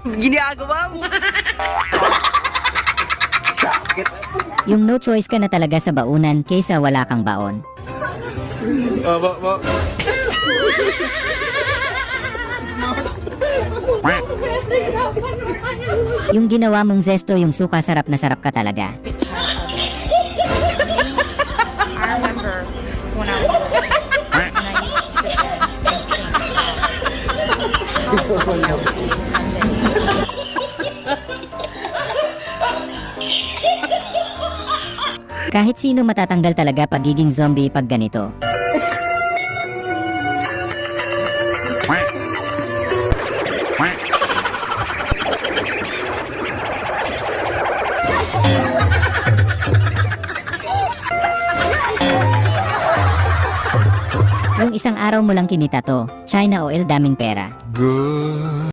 Ginagawa mo. Yung no choice ka na talaga sa baunan kaysa wala kang baon. Yung ginawa mong zesto yung suka, sarap na sarap ka talaga. I remember when I was little, and I used to sit there and think about someday. Kahit sino matatanggal talaga pagiging zombie pag ganito. Yung isang araw mo lang kinita to, China oil daming pera. Good.